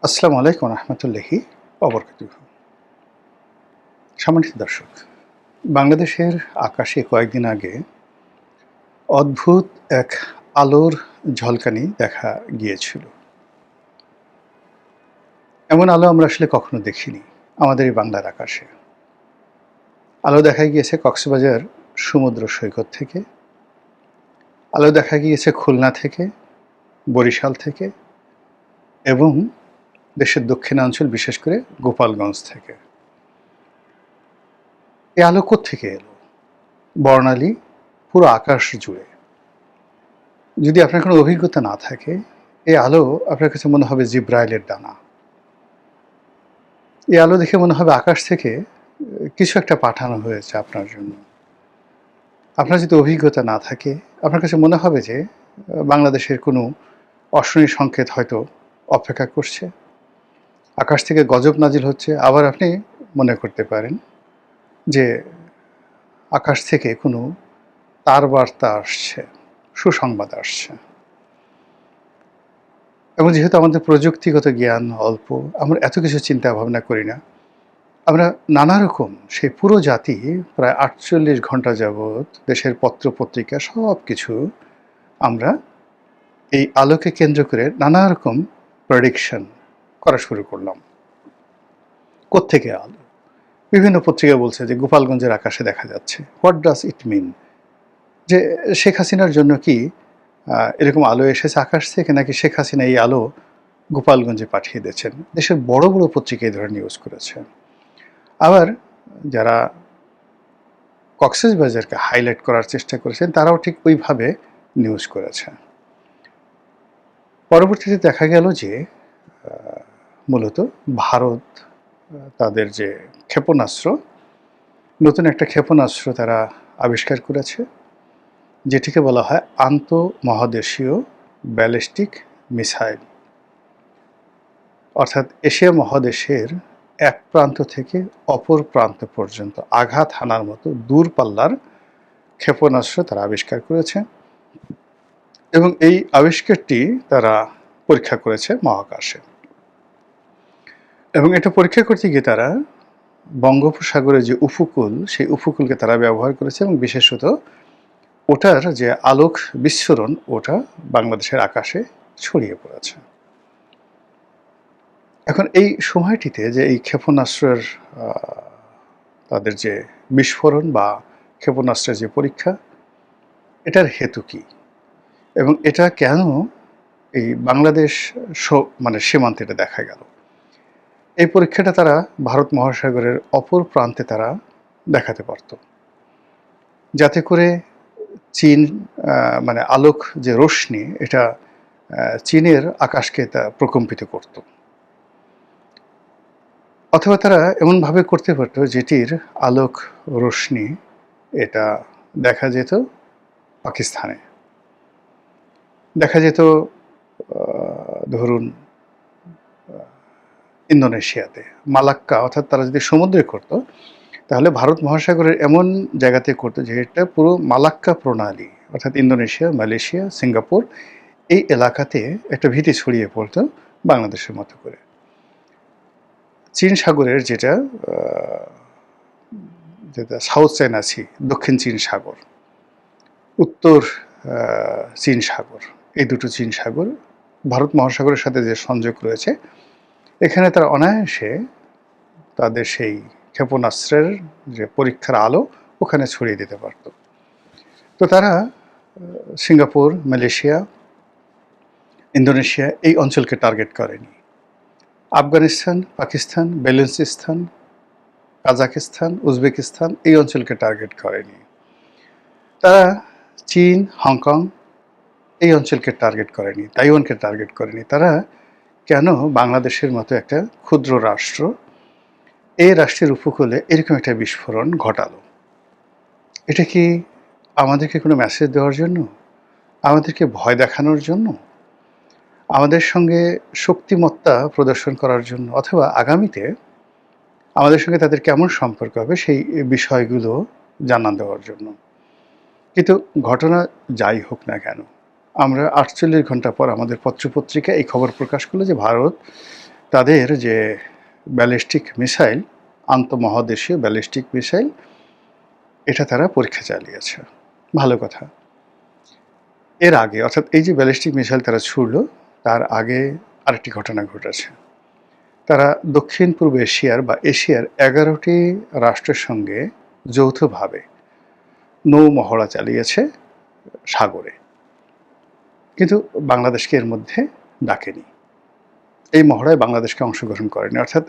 আসসালামু আলাইকুম রহমতুল্লাহি অবরকাতুহ। সম্মানিত দর্শক, বাংলাদেশের আকাশে কয়েকদিন আগে অদ্ভুত এক আলোর ঝলকানি দেখা গিয়েছিল। এমন আলো আমরা আসলে কখনো দেখিনি আমাদের এই বাংলার আকাশে। আলো দেখা গিয়েছে কক্সবাজার সমুদ্র সৈকত থেকে, আলো দেখা গিয়েছে খুলনা থেকে, বরিশাল থেকে এবং দেশের দক্ষিণাঞ্চল বিশেষ করে গোপালগঞ্জ থেকে। এই আলো কোত্থেকে এলো? বর্ণালী পুরো আকাশ জুড়ে। যদি আপনার কোনো অভিজ্ঞতা না থাকে, এই আলো আপনার কাছে মনে হবে জিব্রাইলের ডানা। এই আলো দেখে মনে হবে আকাশ থেকে কিছু একটা পাঠানো হয়েছে আপনার জন্য। আপনার যদি অভিজ্ঞতা না থাকে, আপনার কাছে মনে হবে যে বাংলাদেশের কোনো অশনি সংকেত হয়তো অপেক্ষা করছে। আকাশ থেকে গজব নাজিল হচ্ছে। আবার আপনি মনে করতে পারেন যে আকাশ থেকে কোনো তারবার্তা আসছে, সুসংবাদ আসছে। এবং যেহেতু আমাদের প্রযুক্তিগত জ্ঞান অল্প, আমরা এত কিছু চিন্তা ভাবনা করি না। আমরা নানা রকম সেই পুরো জাতি প্রায় ৪৮ ঘন্টা যাবৎ দেশের পত্র-পত্রিকা সব কিছু আমরা এই আলোকে কেন্দ্র করে নানা রকম প্রেডিকশন করা শুরু করলাম। কোত্থেকে আলো? বিভিন্ন পত্রিকা বলছে যে গোপালগঞ্জের আকাশে দেখা যাচ্ছে। হোয়াট ডাজ ইট মিন? যে শেখ হাসিনার জন্য কি এরকম আলো এসেছে আকাশ থেকে, নাকি শেখ হাসিনা এই আলো গোপালগঞ্জে পাঠিয়ে দিয়েছেন? দেশের বড় বড় পত্রিকা এই ধরনের নিউজ করেছে। আবার যারা কক্সবাজারকে হাইলাইট করার চেষ্টা করেছেন, তারাও ঠিক ওইভাবে নিউজ করেছে। পরবর্তীতে দেখা গেল যে মূলত ভারত তাদের যে ক্ষেপণাস্ত্র, নতুন একটা ক্ষেপণাস্ত্র তারা আবিষ্কার করেছে, যেটিকে বলা হয় আন্তঃমহাদেশীয় ব্যালিস্টিক মিসাইল। অর্থাৎ এশিয়া মহাদেশের এক প্রান্ত থেকে অপর প্রান্ত পর্যন্ত আঘাত হানার মতো দূরপাল্লার ক্ষেপণাস্ত্র তারা আবিষ্কার করেছে এবং এই আবিষ্কারটি তারা পরীক্ষা করেছে মহাকাশে। এবং এটা পরীক্ষা করতে গিয়ে তারা বঙ্গোপসাগরের যে উপকূল, সেই উপকূলকে তারা ব্যবহার করেছে এবং বিশেষত ওটার যে আলোক বিস্ফোরণ, ওটা বাংলাদেশের আকাশে ছড়িয়ে পড়েছে। এখন এই সময়টিতে যে এই ক্ষেপণাস্ত্রের তাদের যে বিস্ফোরণ বা ক্ষেপণাস্ত্রের যে পরীক্ষা, এটার হেতু কী এবং এটা কেন এই বাংলাদেশ সীমান্তে এটা দেখা গেল? এই পরীক্ষাটা তারা ভারত মহাসাগরের অপর প্রান্তে তারা দেখাতে পারত, যাতে করে চীন আলোক যে রশ্মি, এটা চীনের আকাশকে তা প্রকম্পিত করত। অথবা তারা এমনভাবে করতে পারত যেটির আলোক রশ্মি এটা দেখা যেত পাকিস্তানে, দেখা যেত ধরুন ইন্দোনেশিয়াতে, মালাক্কা, অর্থাৎ তারা যদি সমুদ্রে করত, তাহলে ভারত মহাসাগরের এমন জায়গাতে করতো যে এটা পুরো মালাক্কা প্রণালী, অর্থাৎ ইন্দোনেশিয়া, মালয়েশিয়া, সিঙ্গাপুর, এই এলাকাতে একটা ভীতি ছড়িয়ে পড়তো বাংলাদেশের মতো করে। চীন সাগরের যেটা সাউথ চায়না সি, দক্ষিণ চীন সাগর, উত্তর চীন সাগর, এই দুটো চীন সাগর ভারত মহাসাগরের সাথে যে সংযোগ রয়েছে, এখানে তারা অনায়াসে তাদের সেই ক্ষেপণাস্ত্রের যে পরীক্ষার আলো ওখানে ছড়িয়ে দিতে পারত। তো তারা সিঙ্গাপুর, মালয়েশিয়া, ইন্দোনেশিয়া এই অঞ্চলকে টার্গেট করেনি। আফগানিস্তান, পাকিস্তান, বেলুচিস্তান, কাজাকিস্তান, উজবেকিস্তান এই অঞ্চলকে টার্গেট করেনি। তারা চীন, হংকং এই অঞ্চলকে টার্গেট করেনি, তাইওয়ানকে টার্গেট করেনি। তারা কেন বাংলাদেশের মতো একটা ক্ষুদ্র রাষ্ট্র, এই রাষ্ট্রের উপকূলে এরকম একটা বিস্ফোরণ ঘটালো? এটা কি আমাদেরকে কোনো মেসেজ দেওয়ার জন্য? আমাদেরকে ভয় দেখানোর জন্য? আমাদের সঙ্গে শক্তিমত্তা প্রদর্শন করার জন্য? অথবা আগামীতে আমাদের সঙ্গে তাদের কেমন সম্পর্ক হবে সেই বিষয়গুলো জানান দেওয়ার জন্য? কিন্তু ঘটনা যাই হোক না কেন, আমরা ৪৮ ঘন্টা পর আমাদের পত্রপত্রিকায় এই খবর প্রকাশ করলো যে ভারত তাদের যে ব্যালিস্টিক মিসাইল, আন্তঃমহাদেশীয় ব্যালিস্টিক মিসাইল, এটা তারা পরীক্ষা চালিয়েছে। ভালো কথা। এর আগে, অর্থাৎ এই যে ব্যালিস্টিক মিসাইল তারা ছুড়ল, তার আগে আরেকটি ঘটনা ঘটেছে। তারা দক্ষিণ পূর্ব এশিয়ার বা এশিয়ার 11টি রাষ্ট্রের সঙ্গে যৌথভাবে নৌ মহড়া চালিয়েছে সাগরে, কিন্তু বাংলাদেশকে এর মধ্যে ডাকেনি। এই মহড়ায় বাংলাদেশকে অংশগ্রহণ করেনি। অর্থাৎ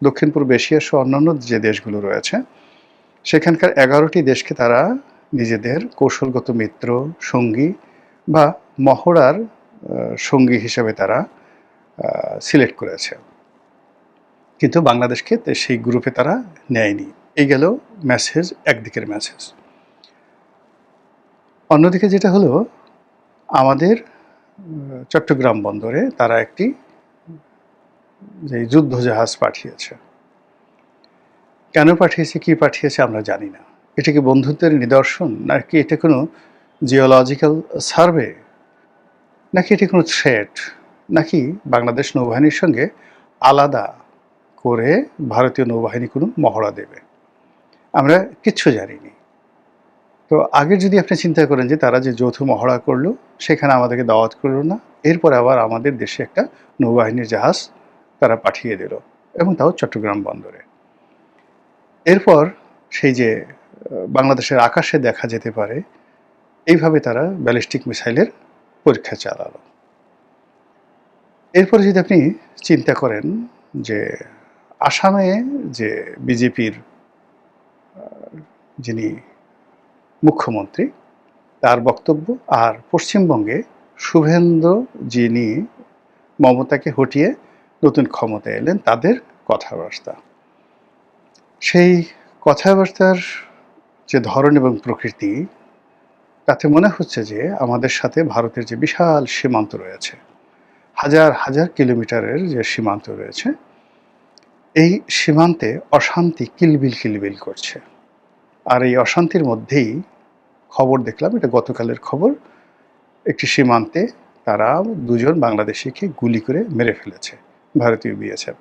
দক্ষিণ পূর্ব এশিয়া সহ অন্যান্য যে দেশগুলো রয়েছে সেখানকার 11টি দেশকে তারা নিজেদের কৌশলগত মিত্র, সঙ্গী বা মহড়ার সঙ্গী হিসেবে তারা সিলেক্ট করেছে, কিন্তু বাংলাদেশকে সেই গ্রুপে তারা নেয়নি। এই গেল মেসেজ, একদিকের মেসেজ। অন্যদিকে যেটা হলো, আমাদের চট্টগ্রাম বন্দরে তারা একটি যে যুদ্ধ জাহাজ পাঠিয়েছে। কেন পাঠিয়েছে, কি পাঠিয়েছে আমরা জানি না। এটা কি বন্ধুত্বের নিদর্শন, নাকি এটা কোনো জিওলজিক্যাল সার্ভে, নাকি এটি কোনো থ্রেট, নাকি বাংলাদেশ নৌবাহিনীর সঙ্গে আলাদা করে ভারতীয় নৌবাহিনী কোনো মহড়া দেবে, আমরা কিচ্ছু জানিনি। তো আগে যদি আপনি চিন্তা করেন যে তারা যে যৌথ মহড়া করলো, সেখানে আমাদেরকে দাওয়াত করলো না, এরপর আবার আমাদের দেশে একটা নৌবাহিনীর জাহাজ তারা পাঠিয়ে দিল, এবং তাও চট্টগ্রাম বন্দরে। এরপর সেই যে বাংলাদেশের আকাশে দেখা যেতে পারে, এইভাবে তারা ব্যালিস্টিক মিসাইলের পরীক্ষা চালালো। এরপরে যদি আপনি চিন্তা করেন যে আসামে যে বিজেপির যিনি মুখ্যমন্ত্রী, তার বক্তব্য, আর পশ্চিমবঙ্গে শুভেন্দু যিনি মমতাকে হটিয়ে নতুন ক্ষমতায় এলেন, তাদের কথাবার্তা, সেই কথাবার্তার যে ধরন এবং প্রকৃতি, তাতে মনে হচ্ছে যে আমাদের সাথে ভারতের যে বিশাল সীমান্ত রয়েছে, হাজার হাজার কিলোমিটারের যে সীমান্ত রয়েছে, এই সীমান্তে অশান্তি কিলবিল কিলবিল করছে। আর এই অশান্তির মধ্যেই খবর দেখলাম, এটা গতকালের খবর, একটি সীমান্তে তারা দুজন বাংলাদেশিকে গুলি করে মেরে ফেলেছে ভারতীয় বিএসএফ,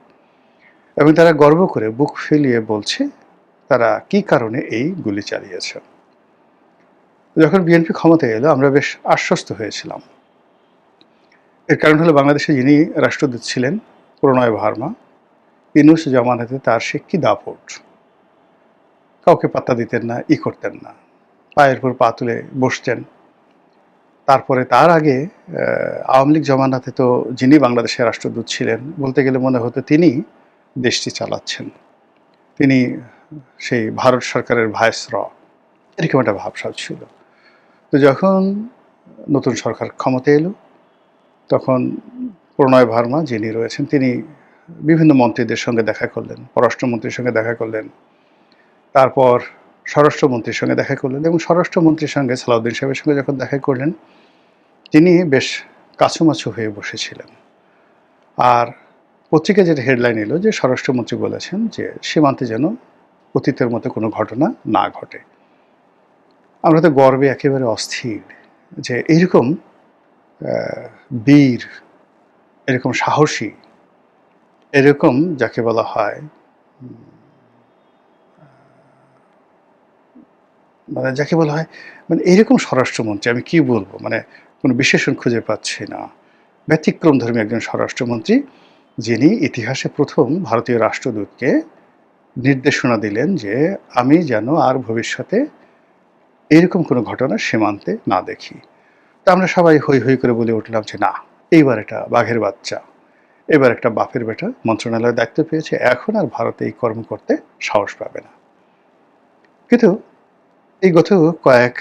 এবং তারা গর্ব করে বুক ফেলিয়ে বলছে তারা কি কারণে এই গুলি চালিয়েছে। যখন বিএনপি ক্ষমতায় এলো, আমরা বেশ আশ্বস্ত হয়েছিলাম। এর কারণ হলো, বাংলাদেশে যিনি রাষ্ট্রদূত ছিলেন প্রণয় ভার্মা, ইউনূস জামানাতে তার সে কি দাপট, কাউকে পাত্তা দিতেন না, করতেন না, পায়ের উপর পা তুলে বসতেন। তারপরে তার আগে আওয়ামী লীগ জমানাতে তো যিনি বাংলাদেশের রাষ্ট্রদূত ছিলেন, বলতে গেলে মনে হতো তিনি দেশটি চালাচ্ছেন, তিনি সেই ভারত সরকারের ভাইসর, এরকম একটা ভাবসাব ছিল। তো যখন নতুন সরকার ক্ষমতায় এলো, তখন প্রণয় ভার্মা যিনি রয়েছেন, তিনি বিভিন্ন মন্ত্রীদের সঙ্গে দেখা করলেন, পররাষ্ট্রমন্ত্রীর সঙ্গে দেখা করলেন, তারপর স্বরাষ্ট্রমন্ত্রীর সঙ্গে দেখা করলেন, এবং স্বরাষ্ট্রমন্ত্রীর সঙ্গে সালাউদ্দিন সাহেবের সঙ্গে যখন দেখা করলেন, তিনি বেশ কাছুমাছু হয়ে বসেছিলেন। আর পত্রিকা যেটা হেডলাইন এলো যে স্বরাষ্ট্রমন্ত্রী বলেছেন যে সীমান্তে যেন অতীতের মতো কোনো ঘটনা না ঘটে। আমরা তো গর্বে একেবারে অস্থির যে এইরকম বীর, এরকম সাহসী, এরকম যাকে বলা হয় মানে এরকম স্বরাষ্ট্রমন্ত্রী, আমি কি বলবো, মানে কোনো বিশেষণ খুঁজে পাচ্ছি না। ব্যতিক্রমধর্মী একজন স্বরাষ্ট্রমন্ত্রী, যিনি ইতিহাসে প্রথম ভারতীয় রাষ্ট্রদূতকে নির্দেশনা দিলেন যে আমি যেন আর ভবিষ্যতে এরকম কোনো ঘটনা সীমান্তে না দেখি। তা আমরা সবাই হৈ হৈ করে বলে উঠলাম যে না, এইবার এটা বাঘের বাচ্চা, এবার একটা বাপের বেটা মন্ত্রণালয়ের দায়িত্ব পেয়েছে, এখন আর ভারতে এই কর্ম করতে সাহস পাবে না। কিন্তু এই গত কয়েক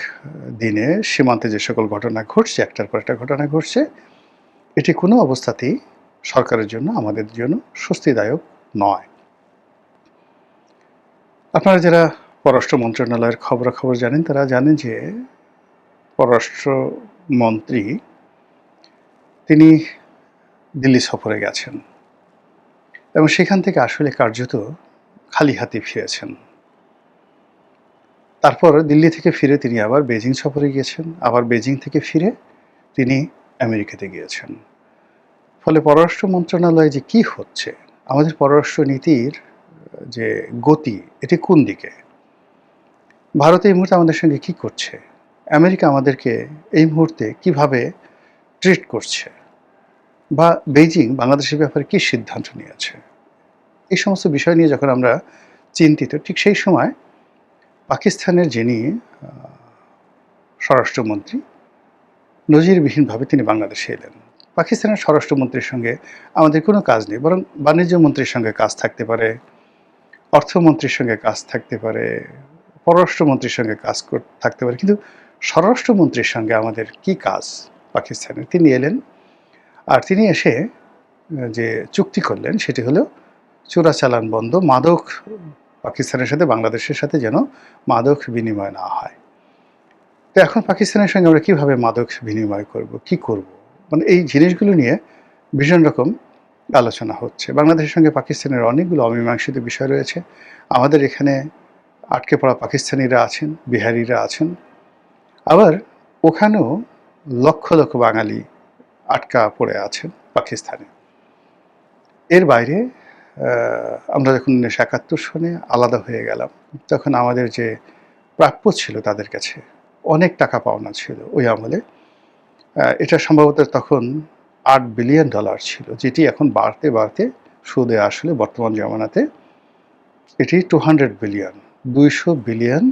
দিনে সীমান্তে যে সকল ঘটনা ঘটছে, একটার পর একটা ঘটনা ঘটছে, এটি কোনো অবস্থাতেই সরকারের জন্য, আমাদের জন্য স্বস্তিদায়ক নয়। আপনারা যারা পররাষ্ট্র মন্ত্রণালয়ের খবরাখবর জানেন, তারা জানেন যে পররাষ্ট্রমন্ত্রী তিনি দিল্লি সফরে গেছেন, এবং সেখান থেকে আসলে কার্যত খালি হাতে ফিরেছেন। তারপর দিল্লি থেকে ফিরে তিনি আবার বেজিং সফরে গিয়েছেন, আবার বেজিং থেকে ফিরে তিনি আমেরিকাতে গিয়েছেন। ফলে পররাষ্ট্র মন্ত্রণালয়ে যে কি হচ্ছে, আমাদের পররাষ্ট্র নীতির যে গতি, এটি কোন দিকে? ভারত এই মুহূর্তে আমাদের সঙ্গে কি করছে? আমেরিকা আমাদেরকে এই মুহূর্তে কিভাবে ট্রিট করছে? বা বেইজিং বাংলাদেশের ব্যাপারে কি সিদ্ধান্ত নিয়েছে? এই সমস্ত বিষয় নিয়ে যখন আমরা চিন্তিত, ঠিক সেই সময় পাকিস্তানের যিনি আ স্বরাষ্ট্রমন্ত্রী, নজিরবিহীনভাবে তিনি বাংলাদেশে এলেন। পাকিস্তানের স্বরাষ্ট্রমন্ত্রীর সঙ্গে আমাদের কোনো কাজ নেই, বরং বাণিজ্য মন্ত্রীর সঙ্গে কাজ থাকতে পারে, অর্থমন্ত্রীর সঙ্গে কাজ থাকতে পারে, পররাষ্ট্রমন্ত্রীর সঙ্গে কাজ থাকতে পারে, কিন্তু স্বরাষ্ট্রমন্ত্রীর সঙ্গে আমাদের কি কাজ পাকিস্তানের? তিনি এলেন, আর তিনি এসে যে চুক্তি করলেন সেটি হলো চোরাচালান বন্ধ, মাদক পাকিস্তানের সাথে বাংলাদেশের সাথে যেন মাদক বিনিময় না হয়। তো এখন পাকিস্তানের সঙ্গে আমরা কীভাবে মাদক বিনিময় করব, কি করব? মানে এই জিনিসগুলো নিয়ে ভীষণ রকম আলোচনা হচ্ছে। বাংলাদেশের সঙ্গে পাকিস্তানের অনেকগুলো অমীমাংসিত বিষয় রয়েছে। আমাদের এখানে আটকে পড়া পাকিস্তানিরা আছেন, বিহারিরা আছেন। আবার ওখানেও লক্ষ লক্ষ বাঙালি আটকা পড়ে আছেন পাকিস্তানে। এর বাইরে আমরা যখন ১৯৭১ সনে আলাদা হয়ে গেলাম, তখন আমাদের যে প্রাপ্য ছিল তাদের কাছে অনেক টাকা পাওনা ছিল ওই আমলে। এটা সম্ভবত তখন $৮ বিলিয়ন ছিল, যেটি এখন বাড়তে বাড়তে সুদে আসলে বর্তমান জমানাতে এটি 200 বিলিয়ন, ২০০ বিলিয়ন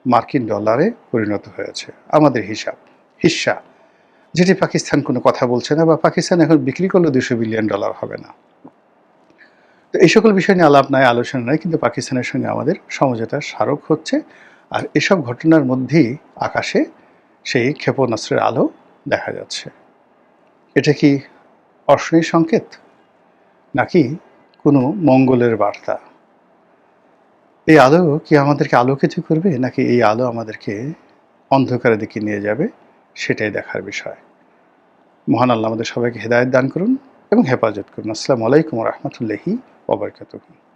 মার্কিন ডলারে পরিণত হয়েছে আমাদের হিস্সা, যেটি পাকিস্তান কোনো কথা বলছে না, বা পাকিস্তান এখন বিক্রি করলে $২০০ বিলিয়ন হবে না। তো এই সকল বিষয় নিয়ে আলাপ নাই, আলোচনা নাই, কিন্তু পাকিস্তানের সঙ্গে আমাদের সমঝোতার স্মারক হচ্ছে। আর এসব ঘটনার মধ্যেই আকাশে সেই ক্ষেপণাস্ত্রের আলো দেখা যাচ্ছে। এটা কি অশনি সংকেত, নাকি কোনো মঙ্গলের বার্তা? এই আলো কি আমাদেরকে আলোকিত করবে, নাকি এই আলো আমাদেরকে অন্ধকারের দিকে নিয়ে যাবে? সেটাই দেখার বিষয়। মহান আল্লাহ আমাদের সবাইকে হেদায়েত দান করুন এবং হেফাজত করুন। আসসালামু আলাইকুম ওয়া রাহমাতুল্লাহি ওয়া বারাকাতুহু।